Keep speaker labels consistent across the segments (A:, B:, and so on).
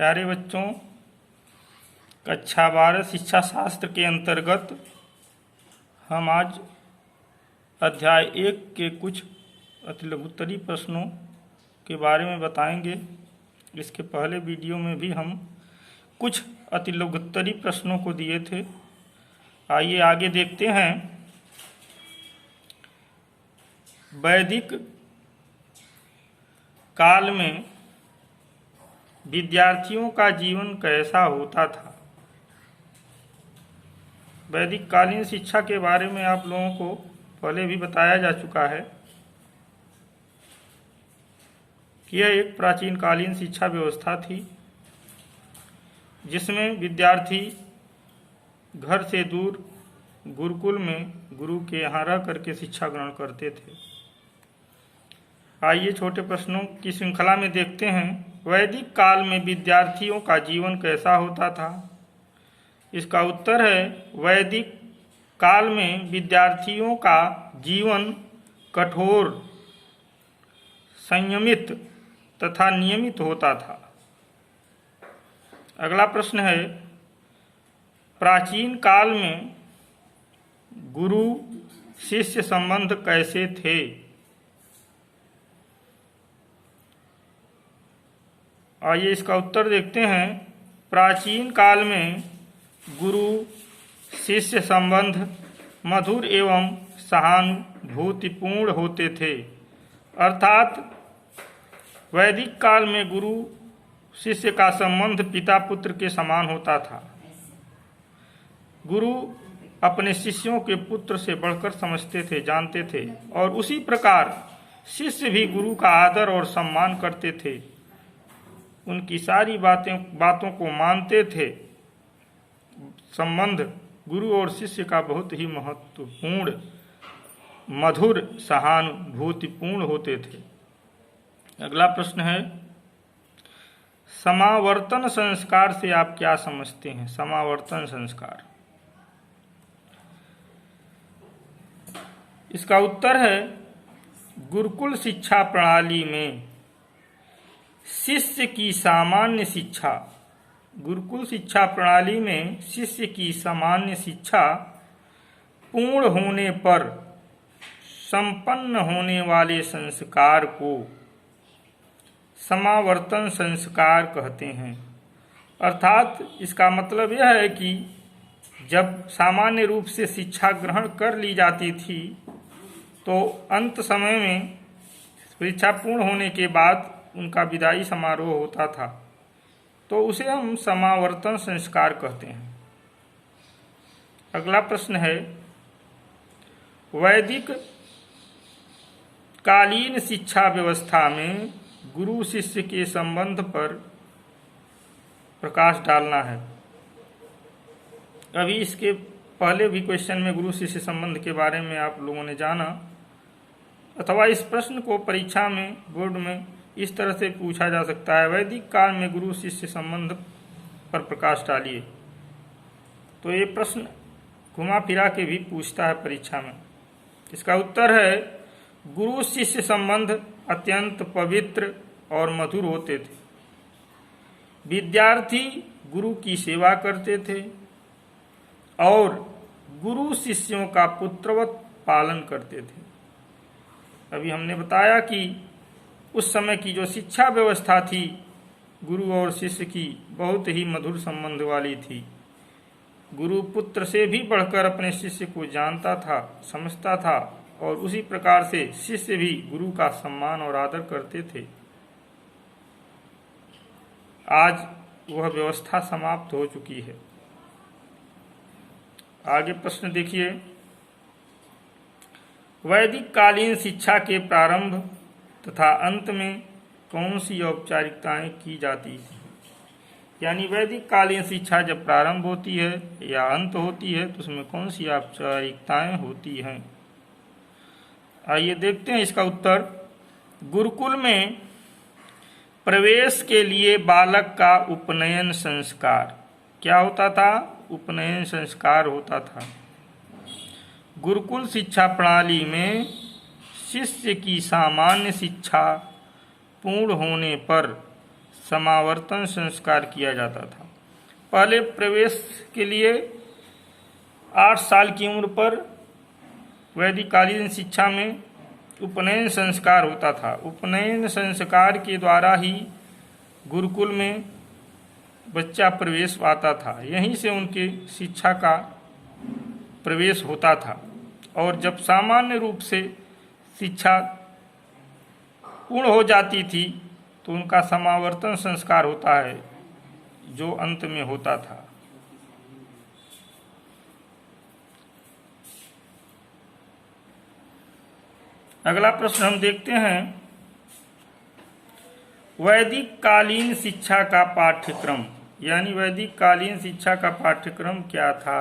A: प्यारे बच्चों, कक्षा 12 शिक्षा शास्त्र के अंतर्गत हम आज अध्याय 1 के कुछ अतिलघुत्तरीय प्रश्नों के बारे में बताएंगे। इसके पहले वीडियो में भी हम कुछ अतिलघुत्तरीय प्रश्नों को दिए थे। आइए आगे देखते हैं। वैदिक काल में विद्यार्थियों का जीवन कैसा होता था। वैदिक कालीन शिक्षा के बारे में आप लोगों को पहले भी बताया जा चुका है कि यह एक प्राचीन कालीन शिक्षा व्यवस्था थी जिसमें विद्यार्थी घर से दूर गुरुकुल में गुरु के यहाँ रह करके शिक्षा ग्रहण करते थे। आइए छोटे प्रश्नों की श्रृंखला में देखते हैं। वैदिक काल में विद्यार्थियों का जीवन कैसा होता था। इसका उत्तर है वैदिक काल में विद्यार्थियों का जीवन कठोर, संयमित तथा नियमित होता था। अगला प्रश्न है, प्राचीन काल में गुरु शिष्य संबंध कैसे थे। आइए इसका उत्तर देखते हैं। प्राचीन काल में गुरु शिष्य संबंध मधुर एवं सहानुभूतिपूर्ण होते थे। अर्थात वैदिक काल में गुरु शिष्य का संबंध पिता पुत्र के समान होता था। गुरु अपने शिष्यों के पुत्र से बढ़कर समझते थे, जानते थे, और उसी प्रकार शिष्य भी गुरु का आदर और सम्मान करते थे, उनकी सारी बातों को मानते थे। संबंध गुरु और शिष्य का बहुत ही महत्वपूर्ण, मधुर, सहानुभूतिपूर्ण होते थे। अगला प्रश्न है, समावर्तन संस्कार से आप क्या समझते हैं। समावर्तन संस्कार, इसका उत्तर है गुरुकुल शिक्षा प्रणाली में शिष्य की सामान्य शिक्षा, गुरुकुल शिक्षा प्रणाली में शिष्य की सामान्य शिक्षा पूर्ण होने पर संपन्न होने वाले संस्कार को समावर्तन संस्कार कहते हैं। अर्थात इसका मतलब यह है कि जब सामान्य रूप से शिक्षा ग्रहण कर ली जाती थी तो अंत समय में शिक्षा पूर्ण होने के बाद उनका विदाई समारोह होता था, तो उसे हम समावर्तन संस्कार कहते हैं। अगला प्रश्न है, वैदिक कालीन शिक्षा व्यवस्था में गुरु शिष्य के संबंध पर प्रकाश डालना है। अभी इसके पहले भी क्वेश्चन में गुरु शिष्य संबंध के बारे में आप लोगों ने जाना, अथवा इस प्रश्न को परीक्षा में बोर्ड में इस तरह से पूछा जा सकता है, वैदिक काल में गुरु शिष्य संबंध पर प्रकाश डालिए। तो ये प्रश्न घुमा फिरा के भी पूछता है परीक्षा में। इसका उत्तर है गुरु शिष्य संबंध अत्यंत पवित्र और मधुर होते थे। विद्यार्थी गुरु की सेवा करते थे और गुरु शिष्यों का पुत्रवत पालन करते थे। अभी हमने बताया कि उस समय की जो शिक्षा व्यवस्था थी गुरु और शिष्य की बहुत ही मधुर संबंध वाली थी। गुरु पुत्र से भी बढ़कर अपने शिष्य को जानता था, समझता था, और उसी प्रकार से शिष्य भी गुरु का सम्मान और आदर करते थे। आज वह व्यवस्था समाप्त हो चुकी है। आगे प्रश्न देखिए, वैदिक कालीन शिक्षा के प्रारंभ तथा अंत में कौन सी औपचारिकताएं की जाती हैं। यानी वैदिक कालीन शिक्षा जब प्रारंभ होती है या अंत होती है तो उसमें कौन सी औपचारिकताएं होती हैं। आइए देखते हैं इसका उत्तर। गुरुकुल में प्रवेश के लिए बालक का उपनयन संस्कार क्या होता था। उपनयन संस्कार होता था। गुरुकुल शिक्षा प्रणाली में शिष्य की सामान्य शिक्षा पूर्ण होने पर समावर्तन संस्कार किया जाता था। पहले प्रवेश के लिए 8 साल की उम्र पर वैदिक कालीन शिक्षा में उपनयन संस्कार होता था। उपनयन संस्कार के द्वारा ही गुरुकुल में बच्चा प्रवेश पाता था, यहीं से उनके शिक्षा का प्रवेश होता था। और जब सामान्य रूप से शिक्षा पूर्ण हो जाती थी तो उनका समावर्तन संस्कार होता है, जो अंत में होता था। अगला प्रश्न हम देखते हैं, वैदिक कालीन शिक्षा का पाठ्यक्रम, यानी वैदिक कालीन शिक्षा का पाठ्यक्रम क्या था?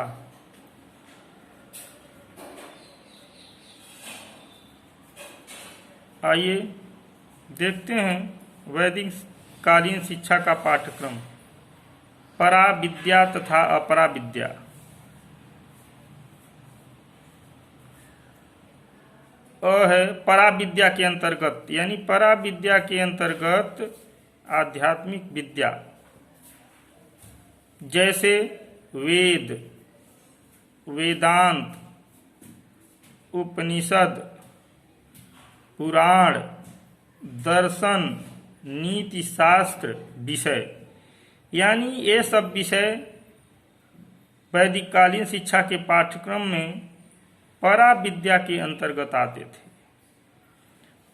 A: आइए देखते हैं वैदिक कालीन शिक्षा का पाठ्यक्रम। परा विद्या तथा अपरा विद्या। है परा विद्या के अंतर्गत, यानी परा विद्या के अंतर्गत आध्यात्मिक विद्या, जैसे वेद, वेदांत, उपनिषद, पुराण, दर्शन, नीति शास्त्र विषय, यानी ये सब विषय वैदिक कालीन शिक्षा के पाठ्यक्रम में परा विद्या के अंतर्गत आते थे।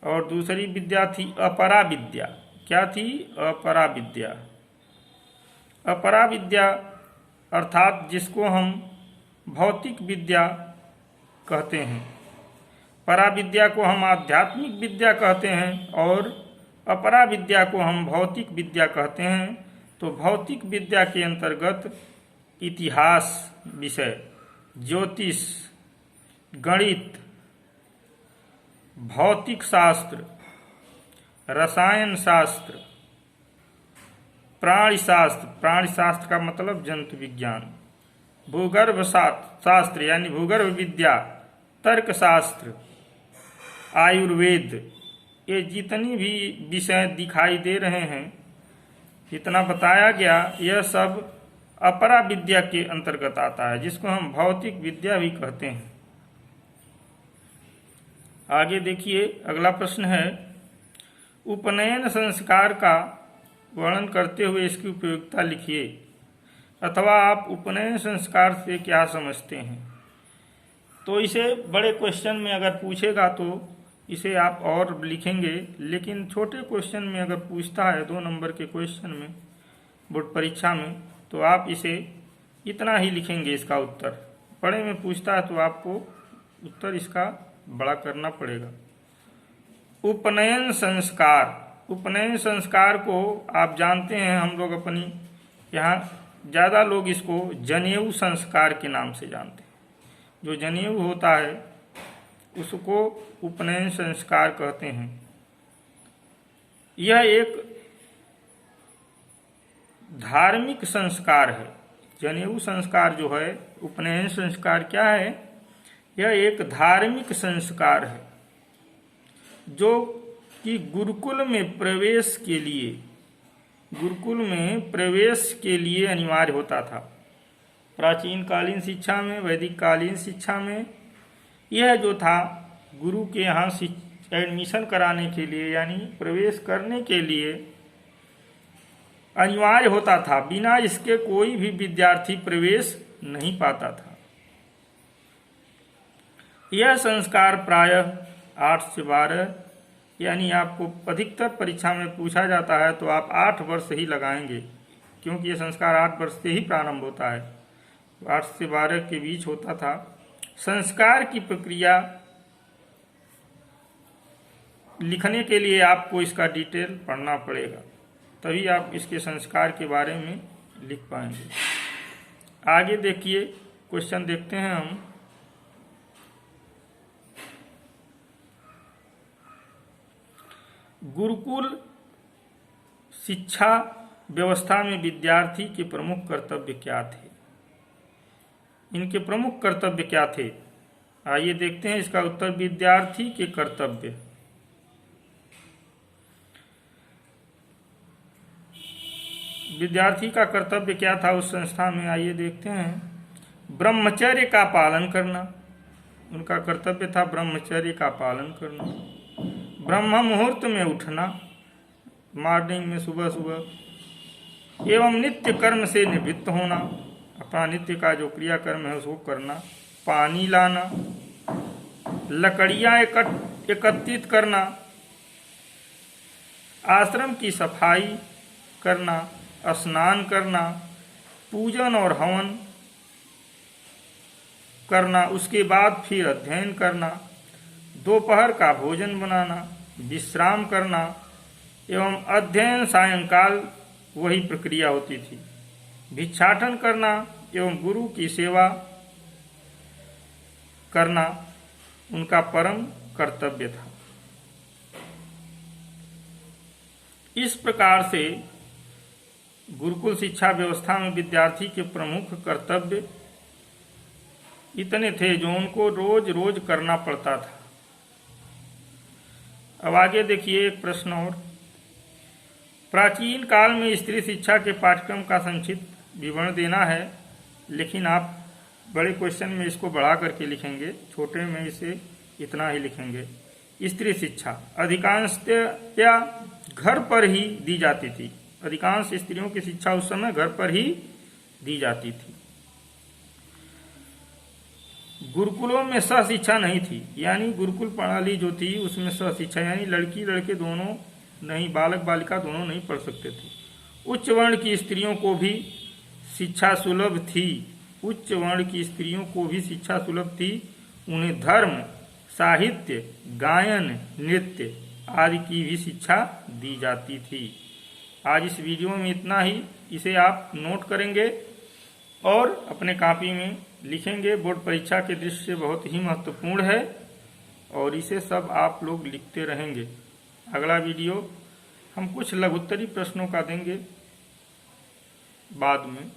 A: और दूसरी विद्या थी अपरा विद्या। क्या थी? अपरा विद्या। अपरा विद्या अर्थात जिसको हम भौतिक विद्या कहते हैं। परा विद्या को हम आध्यात्मिक विद्या कहते हैं और अपरा विद्या को हम भौतिक विद्या कहते हैं। तो भौतिक विद्या के अंतर्गत इतिहास विषय, ज्योतिष, गणित, भौतिक शास्त्र, रसायन शास्त्र, प्राणी शास्त्र, प्राणी शास्त्र का मतलब जंतु विज्ञान, भूगर्भ शास्त्र यानी भूगर्भ विद्या, तर्क शास्त्र, आयुर्वेद, ये जितनी भी विषय दिखाई दे रहे हैं, जितना बताया गया, यह सब अपरा विद्या के अंतर्गत आता है, जिसको हम भौतिक विद्या भी कहते हैं। आगे देखिए, अगला प्रश्न है, उपनयन संस्कार का वर्णन करते हुए इसकी उपयोगिता लिखिए, अथवा आप उपनयन संस्कार से क्या समझते हैं। तो इसे बड़े क्वेश्चन में अगर पूछेगा तो इसे आप और लिखेंगे, लेकिन छोटे क्वेश्चन में अगर पूछता है 2 नंबर के क्वेश्चन में बोर्ड परीक्षा में, तो आप इसे इतना ही लिखेंगे इसका उत्तर। बड़े में पूछता है तो आपको उत्तर इसका बड़ा करना पड़ेगा। उपनयन संस्कार, उपनयन संस्कार को आप जानते हैं, हम लोग अपनी यहाँ ज़्यादा लोग इसको जनेऊ संस्कार के नाम से जानते हैं। जो जनेऊ होता है उसको उपनयन संस्कार कहते हैं। यह एक धार्मिक संस्कार है। जनेऊ संस्कार जो है, उपनयन संस्कार क्या है? यह एक धार्मिक संस्कार है जो कि गुरुकुल में प्रवेश के लिए अनिवार्य होता था। प्राचीन कालीन शिक्षा में, वैदिक कालीन शिक्षा में यह जो था, गुरु के यहाँ एडमिशन कराने के लिए, यानी प्रवेश करने के लिए अनिवार्य होता था। बिना इसके कोई भी विद्यार्थी प्रवेश नहीं पाता था। यह संस्कार प्रायः 8 से 12, यानी आपको अधिकतर परीक्षा में पूछा जाता है तो आप 8 वर्ष ही लगाएंगे, क्योंकि यह संस्कार 8 वर्ष से ही प्रारंभ होता है। 8 से 12 के बीच होता था। संस्कार की प्रक्रिया लिखने के लिए आपको इसका डिटेल पढ़ना पड़ेगा, तभी आप इसके संस्कार के बारे में लिख पाएंगे। आगे देखिए, क्वेश्चन देखते हैं हम। गुरुकुल शिक्षा व्यवस्था में विद्यार्थी के प्रमुख कर्तव्य क्या थे? इनके प्रमुख कर्तव्य क्या थे? आइए देखते हैं इसका उत्तर। विद्यार्थी के कर्तव्य, विद्यार्थी का कर्तव्य क्या था उस संस्था में, आइए देखते हैं। ब्रह्मचर्य का पालन करना, उनका कर्तव्य था ब्रह्मचर्य का पालन करना। ब्रह्म मुहूर्त में उठना, मॉर्निंग में सुबह सुबह, एवं नित्य कर्म से निवृत्त होना, अपना नित्य का जो क्रियाकर्म है उसको करना। पानी लाना, लकड़ियां एकत्रित करना, आश्रम की सफाई करना, स्नान करना, पूजन और हवन करना, उसके बाद फिर अध्ययन करना, दोपहर का भोजन बनाना, विश्राम करना एवं अध्ययन सायंकाल वही प्रक्रिया होती थी। भिक्षाटन करना एवं गुरु की सेवा करना उनका परम कर्तव्य था। इस प्रकार से गुरुकुल शिक्षा व्यवस्था में विद्यार्थी के प्रमुख कर्तव्य इतने थे जो उनको रोज रोज करना पड़ता था। अब आगे देखिए एक प्रश्न और। प्राचीन काल में स्त्री शिक्षा के पाठ्यक्रम का संक्षिप्त विवरण देना है, लेकिन आप बड़े क्वेश्चन में इसको बढ़ा करके लिखेंगे, छोटे में इसे इतना ही लिखेंगे। स्त्री शिक्षा अधिकांशतया घर पर ही दी जाती थी। अधिकांश स्त्रियों की शिक्षा उस समय घर पर ही दी जाती थी। गुरुकुलों में सह शिक्षा नहीं थी, यानी गुरुकुल प्रणाली जो थी उसमें सह शिक्षा यानी लड़की लड़के दोनों नहीं, बालक बालिका दोनों नहीं पढ़ सकते थे। उच्च वर्ण की स्त्रियों को भी शिक्षा सुलभ थी। उच्च वर्ण की स्त्रियों को भी शिक्षा सुलभ थी। उन्हें धर्म, साहित्य, गायन, नृत्य आदि की भी शिक्षा दी जाती थी। आज इस वीडियो में इतना ही। इसे आप नोट करेंगे और अपने कॉपी में लिखेंगे। बोर्ड परीक्षा के दृष्टि से बहुत ही महत्वपूर्ण है और इसे सब आप लोग लिखते रहेंगे। अगला वीडियो हम कुछ लघुत्तरी प्रश्नों का देंगे बाद में।